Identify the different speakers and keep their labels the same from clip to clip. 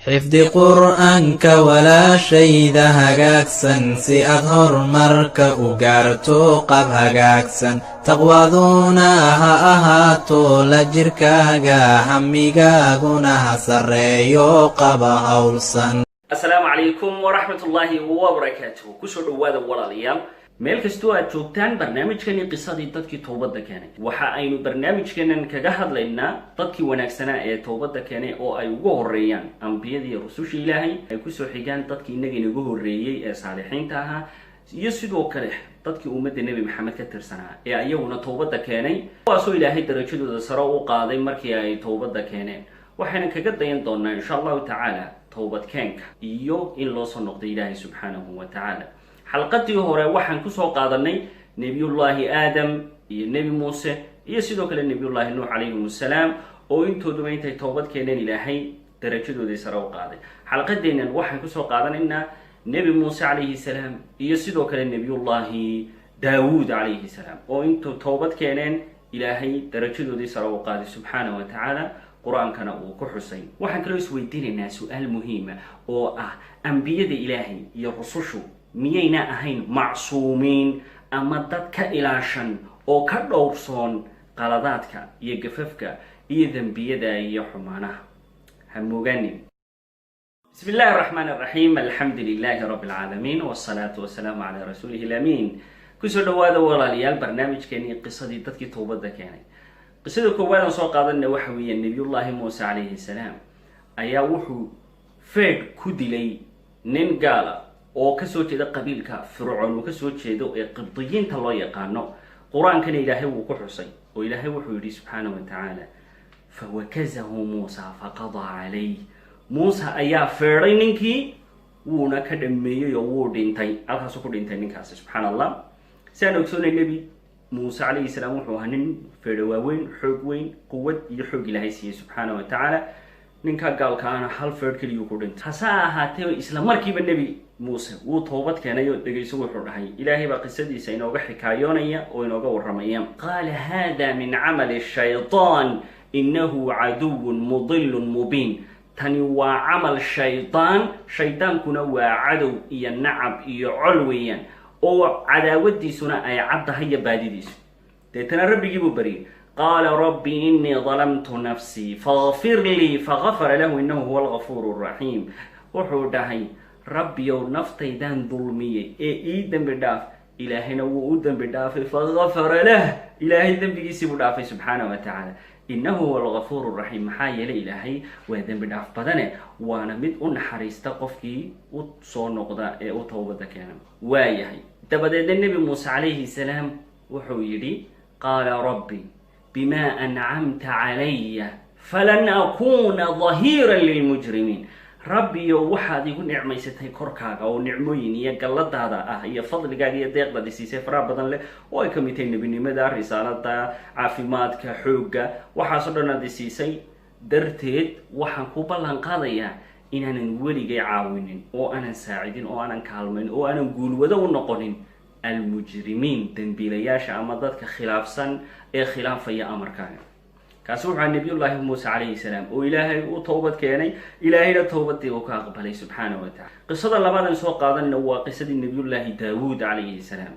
Speaker 1: xifdi qur'aanka walaashayda hagaagsan si aad horumarka u gaarto qab hagaagsan taqwaduna ha ahaato la jirkaaga hamigaaguna ha sarreeyo qaba hawlsan.
Speaker 2: Assalaamu calaykum waraxmatullaahi wabarakaatuh. Kusoo dhawaada walaalayaal meel kastoo aad joogtaan barnaamijkani qisadii dadkii toobadda keenay. Waxa aynu barnaamijkeenan kaga hadlaynaa dadkii wanaagsanaa ee toobadda keenay oo ay ugu horeeyaan ambiyadii iyo rusushii Ilaahay, ay ku soo xigaan dadkii inaga inagu horeeyay ee saalixiinta ahaa, iyo sidoo kale dadkii ummadda Nabi Maxamed ka tirsanaa ee ayaguna toobadda keenay, kuwaasoo Ilaahay darajadooda sare u qaaday markii ay toobadda keeneen. waxaan kaga dayan doonaa insha Allah ta'ala toobad keenka iyo in loo soo noqdo Ilaahay subhanahu wa ta'ala. xalqadii hore waxaan ku soo qaadanay nabiyullaahi aadam iyo nabi muuse iyo sidoo kale nabiyullaahi nuux calayhi salaam oo intooduba intay toobad keeneen Ilaahay darajadoodii sare u qaaday. xalqadeenan waxaan ku soo qaadanaynaa nabi muuse calayhi salaam iyo sidoo kale nabiyullaahi daawuud calayhi salaam oo intuu toobad keeneen Ilaahay darajadoodii sare u qaaday subhanahu wa ta'ala. quraankana uu ku xusay. waxaan kaloo isweydiinaynaa su'aal muhiim ah oo ah ambiyada Ilaahay iyo rusushu miyayna ahayn macsuumiin ama dad ka ilaashan oo ka dhowrsoon qaladaadka iyo gafafka iyo dambiyada iyo xumaanaha? hamuganin. bismillaahi الرحمن الرحيم الحمد لله رب العالمين والصلاة والسلام على رسوله الأمين. kusoo dhawaada walaalayaal barnaamijkeeni qisadii dadkii toobadda keenay. qisada koowaad aan soo qaadanay waxa weeye nabiyullaahi muuse calayhi salaam ayaa wuxuu feed ku dilay nin gaala oo ka soo jeeda qabiilka fircoon oo ka soo jeedo ee qibdiyiinta loo yaqaano. quraankana Ilaahay wuu ku xusay oo Ilaahay wuxuu yiri subhanahu wa ta'ala fawakazahu Musa faqada alayhi. Musa ayaa feeray ninkii wuuna ka dhameeyay oo wuu dhintay. halkaas ku dhintay ninkaas subhanallah. saan ogsoonay nabi muuse calayhi salaam wuxuu ahaa nin feedho waaweyn, xoog weyn, quwad iyo xoog Ilaahay siiyey subhanahu wa ta'ala. ninka gaalkaana hal feed kaliya ku dhintay. hase ahaatee isla markiiba nabi muuse wuu toobad keenay oo dhageyso wuxuu dhahay. Ilaahay baa qisadiisa inooga xikaayoonaya oo inooga warramaya. qaala hada min camali shaytaan innahu caduwun mudillun mubiin. tani waa camal shaytaan. shaydaankuna waa cadow iyo nacab iyo col weeyaan oo cadaawadiisuna ay caddahay iyo baadidiisu. deetana rabbigii buu baryay. qaala rabbi innii dalamtu nafsii faghfir lii faghafara lahu innahu huwa alghafuuru raxiim. wuxuu dhahay rabbiyow naftaydaan dulmiyey ee ii dembi dhaaf. ilaahayna wuu u dembi dhaafay faghafara lah. ilaahay dembigiisii buu dhaafay subxaanahu wa tacaala. innahu huwa alghafuuru raxiim. maxaa yeelay ilaahay waa dembi dhaaf badane waana mid u naxariista qofkii u soo noqda ee u toobadda keena. waayahay dabadeedna nebi muuse calayhi salaam wuxuu yidhi qaala rabbi bimaa ancamta calaya falan akuuna dahiiran lilmujrimiin. rabbiyo waxaad igu nicmaysatay korkaaga oo nicmooyin iyo galladaada ah iyo fadligaaga iyo deeqdaad siisay faraha badan leh oo ay ka mid tahay nebinimada, risaalada, caafimaadka, xoogga, waxaasoo dhan aad siisay darteed waxaan ku ballan qaadayaa inaanan weligay caawinin oo aanan saacidin oo aanan kaalmayn oo aanan guulwado u noqonin almujrimiin, dembiilayaasha ama dadka khilaafsan ee khilaafaya amarkaaga. kaasi wuxuu nabiyullaahi muuse calayhi salaam oo Ilaahay u toobad keenay. ilaahayna toobadii uu ka aqbalay subhanahu wa ta'ala. qisada labaad aan soo qaadanna waa qisadii nabiyullaahi daawuud calayhi salaam.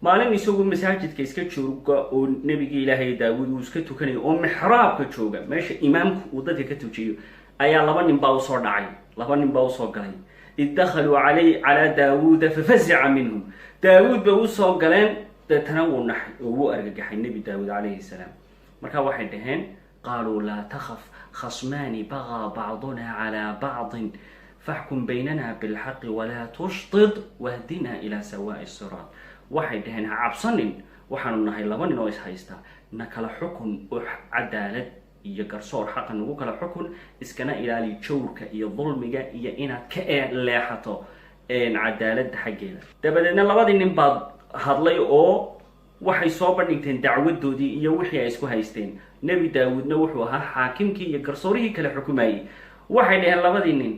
Speaker 2: maalin isagoo masaajidka iska jooga oo nabigii Ilaahay daawuud uu iska tukanayo oo mixraabka jooga meesha imaamku uu dadka ka tujiyo ayaa laba nin baa u soo dhacay. laba nin baa u soo galay. idakhaluu calaa daawuud fafazi'a minhum. daawuud ba u soo galeen deetana wuu naxay oo wuu argagaxay nabi daawuud calayhi salaam. markaa waxay dhaheen qaaluu laa takhaf khasmaani bagaa bacduna calaa bacdin faxkum baynana bilxaqi walaa tushtid wahdinaa ilaa sawaa'i siraat. waxay dhaheen ha cabsanin, waxaanu nahay laba nin oo ishaysta, na kala xukun oo cadaalad iyo garsoor xaqa nagu kala xukun, iskana ilaali jawrka iyo dulmiga iyo inaad ka leexato cadaaladda xaggeeda. dabadeedna labadii nin baad hadlay oo waxay soo bandhigteen dacwadoodii iyo wixii ay isku haysteen. nebi daawuudna wuxuu ahaa xaakimkii iyo garsoorihii kala xukumayay. waxay dhaheen labadii nin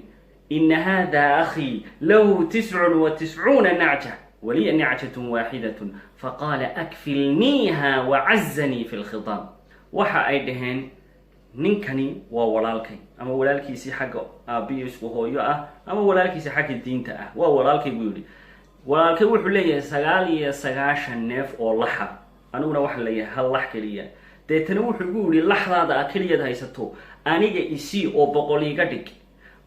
Speaker 2: ina hada akhii lahu 99 nacja waliya nacjatun waaxidatun faqaala akfilniiha wacazanii fi lkhitaab. waxa ay dhaheen ninkani waa walaalkay ama walaalkiisii xagga aabiyo isku hooyo ah ama walaalkiisii xagga diinta ah waa walaalkay buu yidhi walaalkay wuxuu leeyahay 99 neef oo laxa aniguna waxaan leeyahay hal lax kaliya deetana wuxuu igu yidhi laxdaada kaliyaad haysato aniga isii oo 100 iga dhig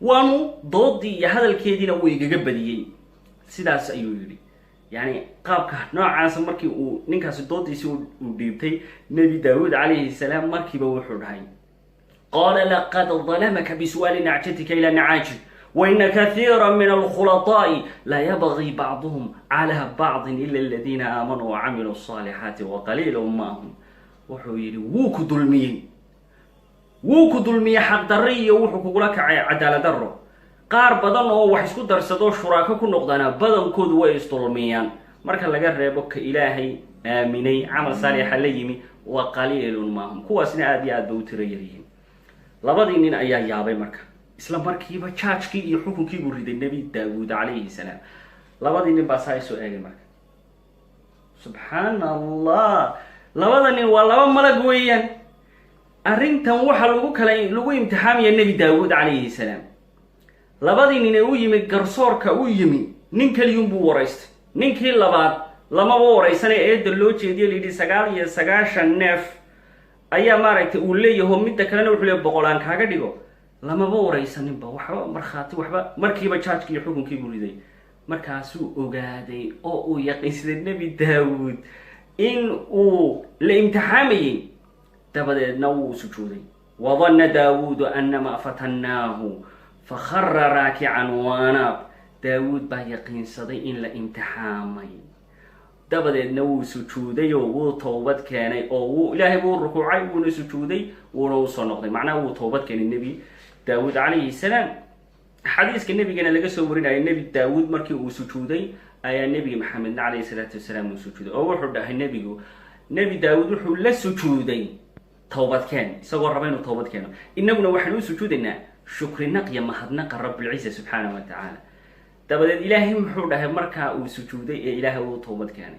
Speaker 2: waanu doodii iyo hadalkeediina uu igaga badiyay sidaas ayuu yidhi يعني قابك نوعا مركي ونكاس دوتيسي وديبتي نبي داود عليه السلام مركي بوحود هاي قال لقد ظلمك بسؤال نعجتك إلى نعاجه وإن كثيرا من الخلطاء لا يبغي بعضهم على بعض إلا الذين آمنوا وعملوا الصالحات وقليل ما هم وحويري ووكو ظلمي حق درية وحكو لك عدالة دره qaar badan oo wax isku darsado shuraako ku noqdana badankoodu way isdulmiyaan marka laga reebo ka ilaahay aaminay amal saalix la yimi wa qaliilun maahum kuwaasna aad iyo aad bay u tirayeen labadii nin ayaa yaabay marka isla markiiba jaajkii iyo xukunkii buu riday nabi daawud alayhi salaam labadii nin baa soo eegay marka subhanallah labada nin waa laba malag weeyaan arrintan waxa lagu imtixaamiyaa nabi daawud alayhi salaam labadii nin ee u yimi garsoorka u yimi nin kaliyun buu waraystay ninkii labaad lama waraysan ee loo jeediyay lidii 99 neef ayaa maaragtay uu leeyahay midda kalena wuxuu leeyahay 100 aan kaaga dhigo lama waraysanin ba waxba marxaati waxba markiiba jaajkii xukunkii buu riday markaasuu ogaaday oo uu yaqiinsaday nabi daawud in uu la imtixaamayay dabadeedna uu sujuuday wadanna daawud annama fatannaahu فخر راكعا واناب داود با يقين صدي إن لامتحامي دبدنا وو سجودي وو توبت كاني او الهي بو ركوعي وو سجودي ولو صنقدي معناه وو توبت كان النبي داود عليه السلام حديث النبي كان لغا سو ورينا النبي داود markii uu sujuuday ayaa nabi maxamed عليه الصلاه والسلام sujuuday oo wuxuu dhahay nabi daawud wuxuu la sujuuday توبت كان isagoo raba inuu toobad keeno inaguna waxaan u sujuudaynaa شكر نقيا مهدنق رب العزة سبحانه وتعالى دبدت إلهي محوده مركا وسجودي إلهي وطوبت كان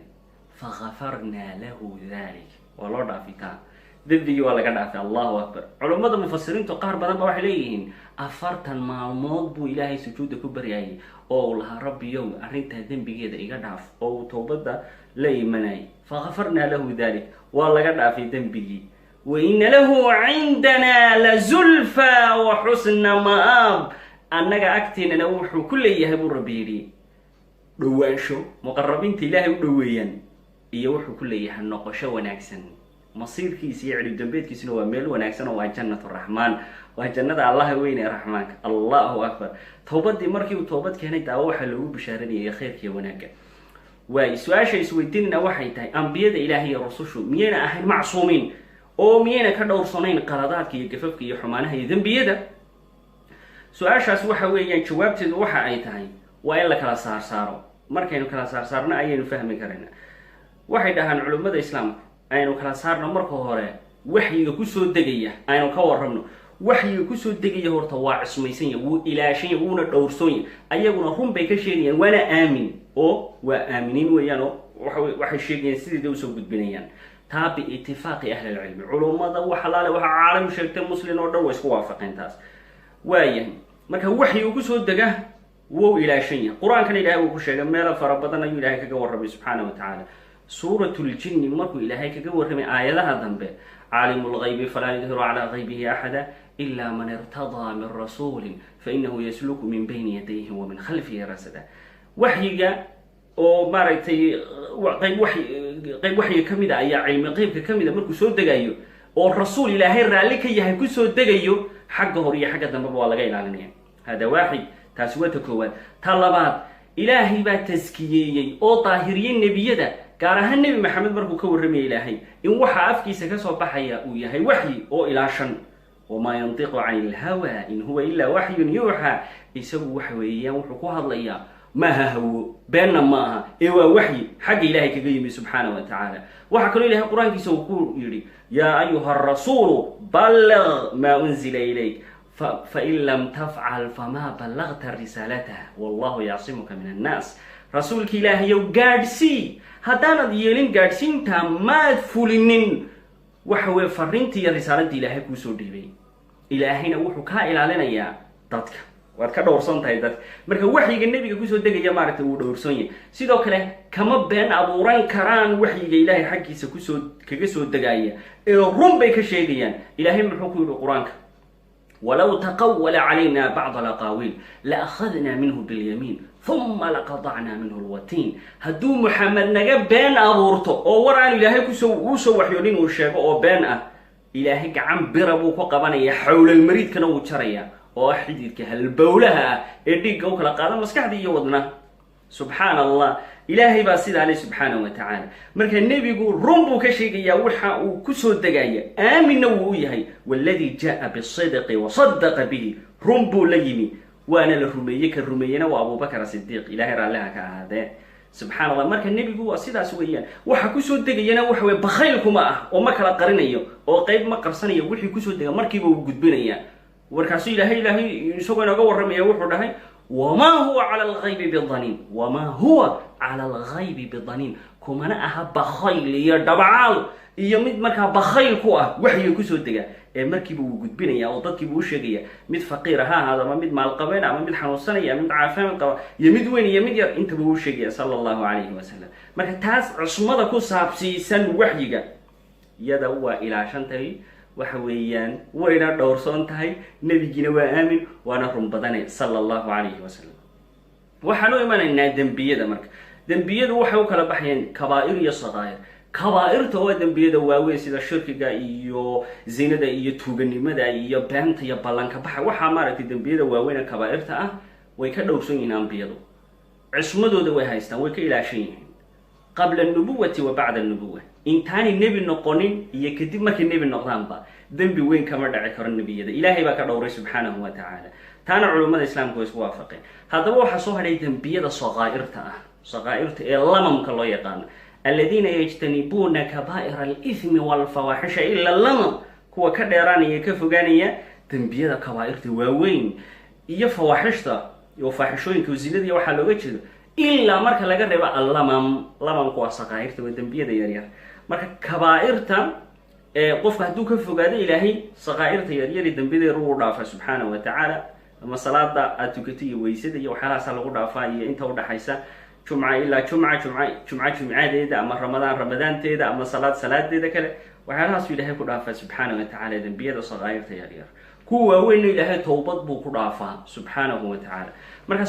Speaker 2: فغفرنا له ذلك والله دافتا ذبي ولا قد الله أكبر علماء المفسرين تقار بدن بواح ليهن أفرتن مع الموت بو إلهي سجود كبر ياي أو لها ربي يوم أرنت ذنبي كده إيقاف أو توبت لي مناي فغفرنا له ذلك والله قد في ذنبي وإن له عندنا لزلفى وحسن مآب أنك أكتين نوح كل يهب ربيري روانشو مقربين تلاهي ودويا يوح كل يهب نقشة وناكسن مصير كيس يعلي دنبيت كيس نوامل وناكسن وجنة الرحمن وجنة الله وين رحمك الله أكبر توبت دي مركي وتوبت كانت أوحى له بشارني يا خير كي وناك وسؤال شيء سويتين وحي تاي أنبياء إلهي رسوله مينا أهل معصومين oo miyayna ka dhowrsanayn qaladaadka iyo gafafka iyo xumaanaha iyo dambiyada su'aashaas waxa weeyaan jawaabteedu waxa ay tahay waa in la kala saaro markaynu kala saarno ayaynu fahmi karnaa waxay dhahaan culimada islaamka aynu kala saarno marka hore waxyiga ku soo degaya aynu ka warrabno waxyiga ku soo degaya horta waa cismaysan yahay wuu ilaashan yahay wuuna dhowrsoon yahay ayaguna run bay ka sheegayaan waana aamin oo waa aaminiin weeyaan oo waxay sheegayaan sidii u soo gudbinayaan تابع اتفاق أهل العلم علماء وحلال وعالم شركة مسلم ودو اسكو وافقين تاس وايا marka waxay ugu soo daga wuu ilaashan quraankan ilaahay uu ku sheegay meel farabadan ayuu ilaahay kaga warramay subhanahu wa ta'ala suuratul jinn markuu ilaahay kaga warramay aayadaha dambe caalimul ghaybi fala yadhuru ala ghaybihi ahada illa man irtada min rasulin fa innahu yasluku min bayni yadayhi wa min khalfihi rasada waxyiga oo maaragtay qayb waxyi kamida ayaa cilmi qaybka kamida markuu soo degayo oo rasuul ilaahay raali ka yahay ku soo degayo xagga hor iyo xagga dambe waa laga ilaalinaya hada waahid taasi waa takoowad talabaad ilaahay baa taskiyay oo daahiriyay nabiyada gaar ahaan nabi maxamed markuu ka warramay ilaahay in waxa afkiisa ka soo baxaya uu yahay waxyi oo ilaashan وما ينطق عن الهوى إن هو إلا وحي يوحى يسوي وحي وحكو هذا ما هو بيننا معها إيوا وحي حق إلهي كقيم سبحانه وتعالى وحكى له القرآن كيسوكو يري يا أيها الرسول بلغ ما أنزل إليك فإن لم تفعل فما بلغت رسالته والله يعصمك من الناس رسولك إلهي يو قادسي هدانا ديالين قادسين تا ما تفولنين waxa weeye fariintii iyo risaaladii ilaahay kuu soo dhiibay ilaahayna wuxuu kaa ilaalinayaa dadka waad ka dhowrsan tahay dadka marka waxyiga nebiga kusoo degaya maaragtay uu dhowrsan yahay sidoo kale kama been abuuran karaan waxyiga ilaahay xaggiisa kaga soo degaya ee run bay ka sheegayaan ilaahay muxuu ku yidhi qur-aanka ولو تقول علينا بعض الأقاويل لأخذنا منه باليمين ثم لقطعنا منه الوتين هدو محمد نجا بين أبورته أو ورا إلهي كسو وحيولين والشيخ أو بين إلهي عم بربو قبنا يحول المريض كانوا وتشريا واحد كهالبولها إديك أو كلا قادم مسكح دي يودنا سبحان الله إلهي باسد عليه سبحانه وتعالى مركا النبي يقول رمبو كشيقيا وحا وكسو دقايا آمن نوويهي والذي جاء بالصدق وصدق به رمبو ليمي وانا الرمية كالرميين وابو بكر الصديق إلهي رالها كهذا سبحان الله مركا النبي يقول أسيدا سويا وحا كسو دقايا وحا بخيلكما وما كلا قرنيا وقيب ما قرصانيا وحي كسو دقايا مركبا وقدبينيا وركاسو إلهي يسوغنا قوة رميا وحو دهي وما هو على الغيب بالظنين وما هو على الغيب بالظنين كما أها بخيل يا دبعال يمد مركا بخيل كوا وحي كسو دغا مركي بو غدبينيا او ددكي بو شيغيا مid فقير هذا ما mid maal qabeen ama mid xanuunsanaya mid caafimad qaba yimid weyn yimid yar inta buu sheegay sallallahu alayhi wasallam marka taas cusmada ku saabsiisan waxyiga yada waa ilaashantay waxa weeyaan wayna dhowrsoon tahay nabigina waa aamin waana run badanay sallallahu alayhi wasallam waxaanu imaanaynaa dambiyada marka dambiyadu waxay u kala baxayeen kabaa'ir iyo sagaa'ir kabaa'irta waa dambiyada waaweyn sida shirkiga iyo zinada iyo tuuganimada iyo beenta iyo ballanka baxa waxa maaragtay dambiyada waaweyn ee kabaa'irta ah way ka dhowrsan yihiin ambiyadu cismadooda way haystaan way ka ilaashan yihiin qabla an-nubuwati wa ba'da an-nubuwah intaani nabi noqonin iyo kadib markii nabi noqdaanba dambi weyn kama dhaci karo nabiyada ilaahay baa ka dhowray subhanahu wa ta'ala taana culimada islaamku way isku waafaqeen hadaba waxa soo haray dambiyada sagaa'irta ah sagaa'irta ee lamamka loo yaqaan alladina yajtanibuna kaba'ir al-ithmi wal fawahisha illa lamam kuwa ka dheeraanaya ka fogaanaya dambiyada kabaa'irta waaweyn iyo fawahishta iyo fahishooyinka zinada iyo waxa looga jeedo illa marka laga reebo lamam kuwa sagaa'irta waa dambiyada yar yar marka kabaa'irta qofka haduu ka fogaado ilaahay sagaa'irta yar yar dambiyada uu dhaafa subhanahu wa ta'ala ama salaada atukatiyo weysada iyo waxaalaas lagu dhaafaa iyo inta u dhaxaysa jumca ila jumcadeeda ama ramadaanteeda ama salaadeeda kale waxaalaas ilaahay ku dhaafaa subhanahu wa ta'ala dambiyada sagaa'irta yar yar kuwa weyn ilaahay toobad buu ku dhaafaa subhanahu wa ta'ala marka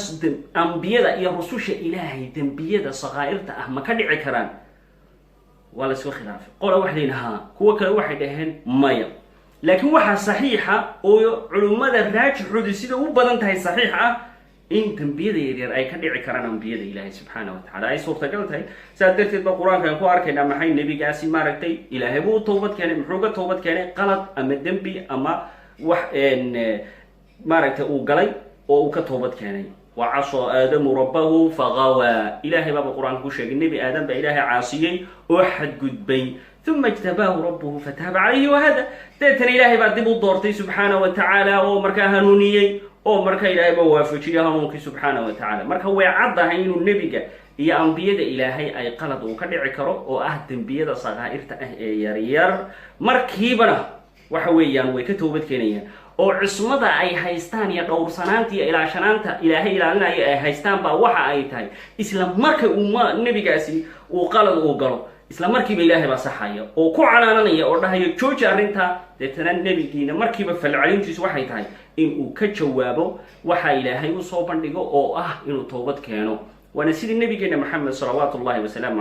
Speaker 2: ambiyada iyo rususha ilaahay dambiyada sagaa'irta ah ma ka dhici karaan wala soo khilaafay qolo wax leeyahay kuwa kale waxay dhaheen maya laakiin waxa saxiixa oo culimada raajixoodu sida u badan tahay saxiixa in dambiyada yaryar ay ka dhici karaan ambiyada ilaahay subhanahu wa ta'ala ay suurtagal tahay saadarteed ba quraanka ku arkayna maxay nabigaasi maaragtay ilaahay buu toobad keenay muxuu ka toobad keenay qalad ama dambi ama wax maaragtay uu galay oo uu ka toobad keenay وعصى آدم ربه فغوى إلهي باب القرآن كل شيء النبي آدم بإلهي عاصيين أحد قدبين ثم اجتباه ربه فتاب عليه وهذا تأتنا إلهي بعد دبو الدورتي سبحانه وتعالى ومركا هنونيي ومركا إلهي بوافجي هنونك سبحانه وتعالى مركا ويعضى هين النبي هي أنبياء إلهي أي قلد وكدع كرو وأهد أنبياء صغائر يرير مركيبنا وحويان ويكتوبت كينيا oo cismada ay haystaan iyo dhowrsanaanta iyo ilaashanaanta ilaahay ilaalinaya ay haystaan ba waxa ay tahay isla markii nabigaasi uu qalad uu galo isla markiiba ilaahay ba saxaya oo ku canaananaya oo dhahayo jooji arinta deetana nabigiina markiiba falcelintiisu waxay tahay in uu ka jawaabo waxa ilaahay u soo bandhigo oo ah inuu toobad keeno wana sidii nabigeena maxamed sallallahu alayhi wasallam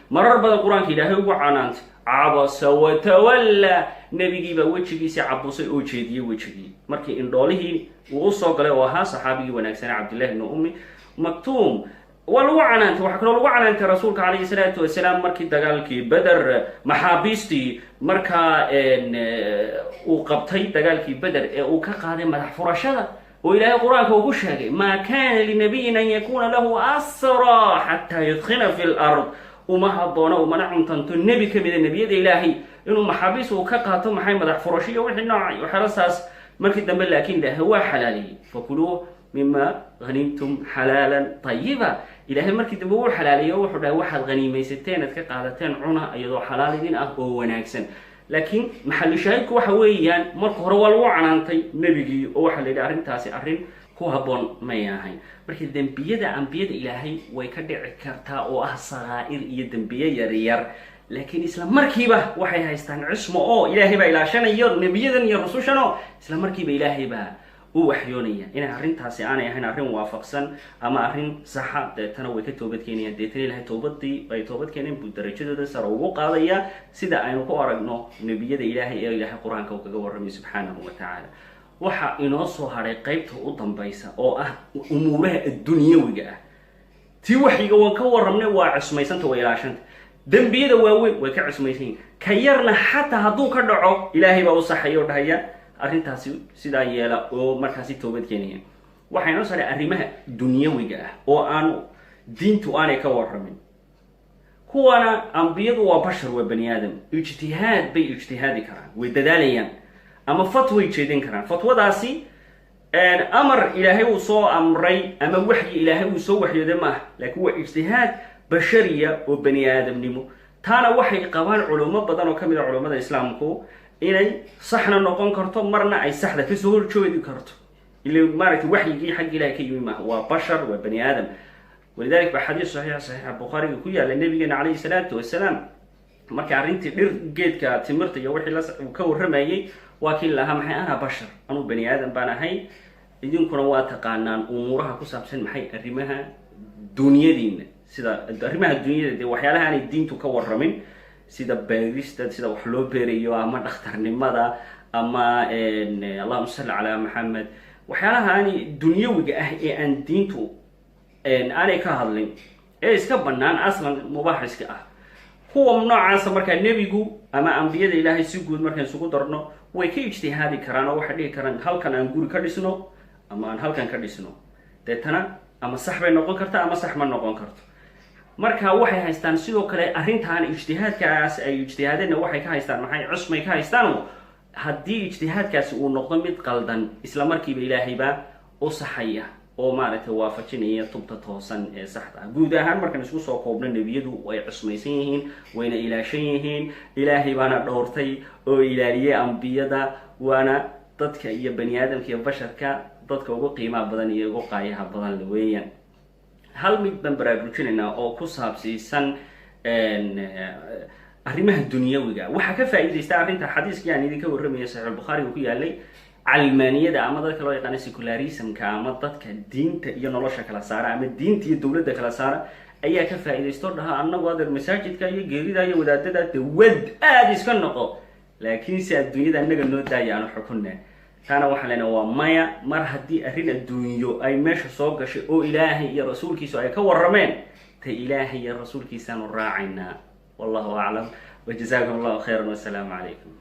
Speaker 2: marar badan quraanka ilaahay ugu canaantay عبس وتولى نبيي با وجهيisa cabusay oo jeediyay wajigii markii indhoolihii uu soo galay oo ahaa saxaabigi wanaagsan Abdullah ibn Ummi Maktum wal wa'anaanta waxa kale lagu canaantay rasuulka kaleey salaatu wasalaam markii dagaalkii Badr maxaabisti marka uu qabtay dagaalkii Badr ee uu ka qaaday madax furashada oo ilaahay quraanka uu ku sheegay ma kana li nabiyyin an yakuna lahu asra hatta yadkhina fil ard وما هضونا وما نعنتنتو النبي كميد النبي إلهي إنه محابيس وكقاته محي مدح فرشية وحي نوعي وحرساس مركي دم لكن ده هو حلالي فكلوه مما غنيمتم حلالا طيبا إلهي مركي دم هو حلالي وحده واحد غنيمة ستين كقاعدتين عنا أيضا حلالين أهو وناكسن laakiin maxalli shaahidku waxa weeyaan marka hore waa lagu canaantay nebigii oo waxa la yidhi arrintaasi arrin ku habboon may ahayn marka dembiyada ambiyada ilaahay way ka dhici kartaa oo ah sagaa'ir iyo dembiye yaryar laakiin isla markiiba waxay haystaan cismo oo ilaahay baa ilaashanayo nebiyadan iyo rusushan oo isla markiiba ilaahay baa u waxyoonaya inay arrintaasi aanay ahayn arrin waafaqsan ama arrin saxa deetana way ka toobad keenayaan deetana ilaahay toobadii ay toobad keeneen buu darajadooda sare ugu qaadaya sida aynu ku aragno nebiyada ilaahay ee ilaahay qur-aanka uu kaga warramay subxaanahu wa tacaala waxa inoo soo hadhay qaybta u dambaysa oo ah umuuraha adduunyawiga ah tii waxyiga waan ka warramnay waa cismaysanta waa ilaashanta dembiyada waaweyn way ka cismaysan yihiin ka yarna xataa hadduu ka dhaco ilaahay baa u saxaya oo dhahaya arrintaasi sidaa yeela oo markaasi toobad keenaya waxay noo saaray arrimaha dunyawiga ah oo aan diintu aanay ka warramin kuwana ambiyadu waa bashar waa bani aadam ijtihaad bay ijtihaadi karaan way dadaalayaan ama fatway jeedin karaan fatwadaasi amar ilaahay uu soo amray ama waxyi ilaahay uu soo waxyooday ma ah laakiin waa ijtihaad bashariya oo bani aadamnimo taana waxay qabaan culummo badan oo ka mid a culummada islaamku inay saxna noqon karto marna ay saxda kasoo horjoodi karto ila maaragtay waxyigii xagga ilaahay ka yimi maaha waa bashar waa bani aadam walidaalika baa xadiis saxiixa bukhaariga ku yaalla nabigeena calayhi salaatu wasalaam marka arrintii dhir geedka timirta iyo wixii ka warramayay waa kii lahaa maxay ana bashar anuu bani aadam baan ahay idinkuna waa taqaanaan umuuraha ku saabsan maxay arrimaha dunyadiina sida arrimaha dunyada dee waxyaalaha aanay diintu ka warramin sida beerista sida wax loo beerayo ama dhakhtarnimada ama allahuma salli calaa maxamed waxyaalaha aanay dunyawiga ah ee aan diintu aanay ka hadlin ee iska bannaan aslan mubaaxiska ah kuwa noocaasa markaa nebigu ama ambiyada ilaahay si guud markaan isugu darno way ka ijtihaadi karaan oo waxay dhihi karaan halkan aan guri ka dhisno ama aan halkan ka dhisno deetana ama sax bay noqon kartaa ama sax ma noqon karto marka waxay haystaan sidoo kale arrintan ijtihaadkaas ay ijtihaadeenna waxay ka haystaan maxay cusmay ka haystaan haddii ijtihaadkaasi uu noqdo mid qaldan isla markiiba ilaahay baa u saxaya oo maaragtay waafajinaya tubta toosan ee saxda ah guud ahaan markaan isku soo koobno nebiyadu way cusmaysan yihiin wayna ilaashan yihiin ilaahay baana dhowrtay oo ilaaliyay ambiyada waana dadka iyo bani aadamka iyo basharka dadka ugu qiimaha badan iyo ugu qaayaha badan la weeyaan hal mid baan baraarujinaynaa oo ku saabsiisan arrimaha dunyawiga waxaa ka faa'iidaysta arrinta xadiiskii aan idinka warramaya saxiix bukhaari uu ku yaalay calmaaniyada ama dadka loo yaqaano secularismka ama dadka diinta iyo nolosha kala saara ama diinta iyo dowladda kala saara ayaa ka faa'iidaysto dhaha annagu adeer masaajidka iyo geerida iyo wadaadada dawad aada iska noqo laakiin si adduunyada annaga noo daaya aanu xukunna taana waxaa leenahay waa maya mar haddii arrin adduunyo ay meesha soo gashay oo ilaahay iyo rasuulkiisu ay ka warrameen ta ilaahay iyo rasuulkiisaanu raacaynaa wallahu aclam wajazaakum allahu khayran wassalaamu calaykum